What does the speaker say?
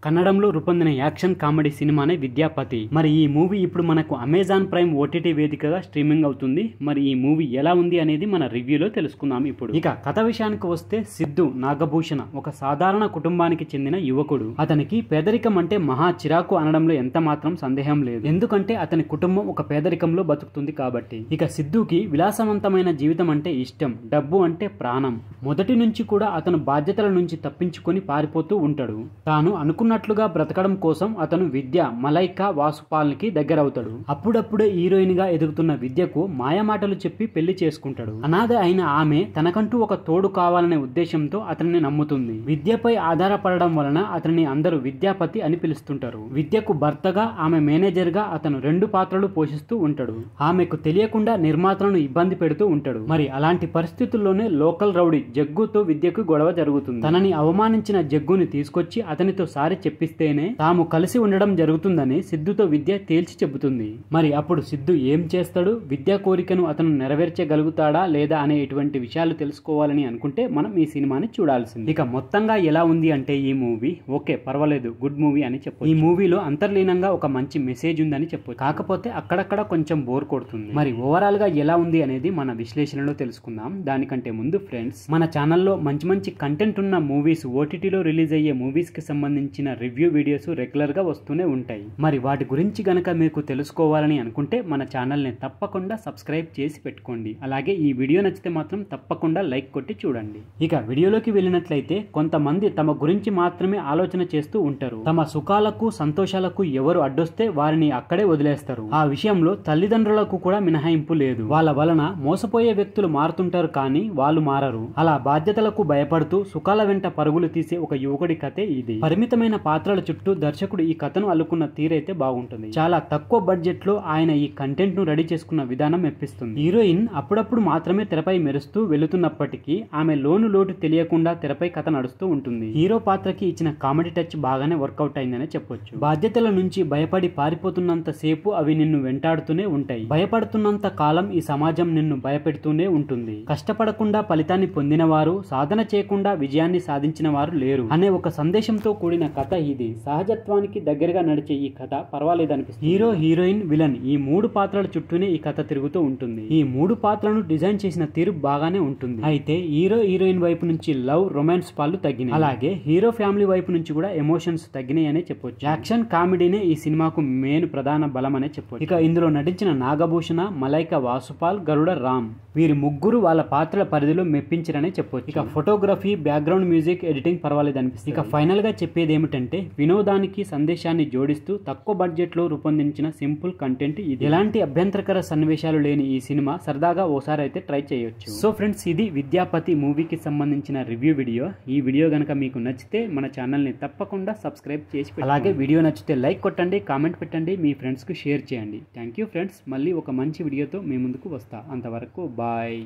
కన్నడంలో రూపొందిన action comedy సినిమానే విద్యాపతి. మరి ఈ మూవీ ఇప్పుడు మనకు అమెజాన్ ప్రైమ్ ఓటీటీ వేదికగా స్ట్రీమింగ్ అవుతుంది. మరి ఈ మూవీ ఎలా ఉంది అనేది మన రివ్యూలో తెలుసుకుందాం ఇప్పుడు. ఇక కథ విషయానికి వస్తే, సిద్ధు నాగభూషణ ఒక సాధారణ కుటుంబానికి చెందిన యువకుడు. అతనికి పేదరికం అంటే మహా చిరాకు అనడంలో ఎంత మాత్రం సందేహం లేదు. ఎందుకంటే అతని కుటుంబం ఒక పేదరికంలో బతుకుతుంది కాబట్టి. ఇక సిద్ధుకి విలాసవంతమైన జీవితం అంటే ఇష్టం, డబ్బు అంటే ప్రాణం. మొదటి నుంచి కూడా అతను బాధ్యతల నుంచి తప్పించుకొని పారిపోతూ ఉంటాడు. తాను అనుకున్నట్లుగా బ్రతకడం కోసం అతను విద్య మలైకా వాసుపాల్కి దగ్గరవుతాడు. అప్పుడప్పుడే హీరోయిన్ గా ఎదుగుతున్న విద్యకు మాయమాటలు చెప్పి పెళ్లి చేసుకుంటాడు. అనాథ అయిన ఆమె తనకంటూ ఒక తోడు కావాలనే ఉద్దేశంతో అతన్ని నమ్ముతుంది. విద్యపై ఆధారపడడం వలన అతన్ని అందరూ విద్యాపతి అని పిలుస్తుంటారు. విద్యకు భర్తగా, ఆమె మేనేజర్ గా అతను 2 పాత్రలు పోషిస్తూ ఉంటాడు. ఆమెకు తెలియకుండా నిర్మాతలను ఇబ్బంది పెడుతూ ఉంటాడు. మరి అలాంటి పరిస్థితుల్లోనే లోకల్ రౌడీ జగ్గుతో విద్యకు గొడవ జరుగుతుంది. తనని అవమానించిన జగ్గుని తీసుకొచ్చి అతనితో సారి చెప్పిస్తేనే తాము కలిసి ఉండడం జరుగుతుందని సిద్ధుతో విద్య తేల్చి చెబుతుంది. మరి అప్పుడు సిద్ధు ఏం చేస్తాడు, విద్యా కోరికను అతను నెరవేర్చగలుగుతాడా లేదా అనే ఇటువంటి విషయాలు తెలుసుకోవాలని అనుకుంటే మనం ఈ సినిమాని చూడాల్సింది. ఇక మొత్తంగా ఎలా ఉంది అంటే ఈ మూవీ ఓకే పర్వాలేదు, గుడ్ మూవీ అని చెప్పొచ్చు. ఈ మూవీలో అంతర్లీనంగా ఒక మంచి మెసేజ్ ఉందని చెప్పొచ్చు. కాకపోతే అక్కడక్కడ కొంచెం బోర్ కొడుతుంది. మరి ఓవరాల్ గా ఎలా ఉంది అనేది మన విశ్లేషణలో తెలుసుకుందాం. దానికంటే ముందు ఫ్రెండ్స్, మన ఛానల్లో మంచి మంచి కంటెంట్ ఉన్న మూవీస్, ఓటీటీలో రిలీజ్ అయ్యే మూవీస్ కి సంబంధించిన రివ్యూ వీడియోస్ రెగ్యులర్ గా వస్తూనే ఉంటాయి. మరి వాటి గురించి గనక మీకు తెలుసుకోవాలని అనుకుంటే మన ఛానల్ ని తప్పకుండా సబ్స్క్రైబ్ చేసి పెట్టుకోండి. అలాగే ఈ వీడియో నచ్చితే మాత్రం తప్పకుండా లైక్ కొట్టి చూడండి. ఇక వీడియోలోకి వెళ్ళినట్లయితే, కొంతమంది తమ గురించి మాత్రమే ఆలోచన చేస్తూ ఉంటారు. తమ సుఖాలకు సంతోషాలకు ఎవరు అడ్డొస్తే వారిని అక్కడే వదిలేస్తారు. ఆ విషయంలో తల్లిదండ్రులకు కూడా మినహాయింపు లేదు. వాళ్ళ వలన మోసపోయే వ్యక్తులు మారుతుంటారు కానీ వాళ్ళు మారరు. అలా బాధ్యతలకు భయపడుతూ సుఖాల వెంట పరుగులు తీసే ఒక యువకుడి కథే ఇది. పరిమితమైన పాత్రల చుట్టూ దర్శకుడు ఈ కథను అల్లుకున్న తీరైతే బాగుంటుంది. చాలా తక్కువ బడ్జెట్ లో ఆయన ఈ కంటెంట్ ను రెడీ చేసుకున్న విధానం మెప్పిస్తుంది. హీరోయిన్ అప్పుడప్పుడు మాత్రమే తెరపై మెరుస్తూ వెళుతున్నప్పటికీ ఆమె లోటు తెలియకుండా తెరపై కథ నడుస్తూ ఉంటుంది. హీరో పాత్రకి ఇచ్చిన కామెడీ టచ్ బాగానే వర్కౌట్ అయిందనే చెప్పొచ్చు. బాధ్యతల నుంచి భయపడి పారిపోతున్నంత సేపు అవి నిన్ను వెంటాడుతూనే ఉంటాయి. భయపడుతున్నంత కాలం ఈ సమాజం నిన్ను భయపెడుతూనే ఉంటుంది. కష్టపడకుండా ఫలితాన్ని పొందిన వారు, సాధన చేయకుండా విజయాన్ని సాధించిన వారు లేరు అనే ఒక సందేశంతో కూడిన కథ ఇది. సహజత్వానికి దగ్గరగా నడిచే ఈ కథ పర్వాలేదనిపిస్తుంది. హీరో, హీరోయిన్, విలన్ ఈ 3 పాత్రల చుట్టూనే ఈ కథ తిరుగుతూ ఉంటుంది. ఈ 3 పాత్రలను డిజైన్ చేసిన తీరు బాగానే ఉంటుంది. అయితే హీరో, హీరోయిన్ వైపు నుంచి లవ్, రొమాన్స్ పాలు తగ్గినాయి. అలాగే హీరో ఫ్యామిలీ వైపు నుంచి కూడా ఎమోషన్స్ తగ్గినాయి అనే చెప్పొచ్చు. యాక్షన్ కామెడీనే ఈ సినిమాకు మెయిన్ ప్రధాన బలం అనే చెప్పొచ్చు. ఇక ఇందులో నటించిన నాగభూషణ, మలైకా వాసుపాల్, గరుడ రామ్ వీరి ముగ్గురు వాళ్ళ పాత్రల పరిధిలో మెప్పించారనే చెప్పొచ్చు. ఇక ఫోటోగ్రఫీ, బ్యాక్గ్రౌండ్ మ్యూజిక్, ఎడిటింగ్ పర్వాలేదు అనిపిస్తుంది. ఇక ఫైనల్ గా చెప్పేది ఏమిటంటే, వినోదానికి సందేశాన్ని జోడిస్తూ తక్కువ బడ్జెట్ లో రూపొందించిన సింపుల్ కంటెంట్ ఇది. ఎలాంటి అభ్యంతరకర సన్నివేశాలు లేని ఈ సినిమా సరదాగా ఓసారి అయితే ట్రై చేయొచ్చు. సో ఫ్రెండ్స్, ఇది విద్యాపతి మూవీకి సంబంధించిన రివ్యూ వీడియో. ఈ వీడియో గనక మీకు నచ్చితే మన ఛానల్ ని తప్పకుండా సబ్స్క్రైబ్ చేసి పెట్టండి. అలాగే వీడియో నచ్చితే లైక్ కొట్టండి, కామెంట్ పెట్టండి, మీ ఫ్రెండ్స్ కు షేర్ చేయండి. Thank you friends. మళ్ళీ ఒక మంచి వీడియోతో మీ ముందుకు వస్తా. అంతవరకు బాయ్.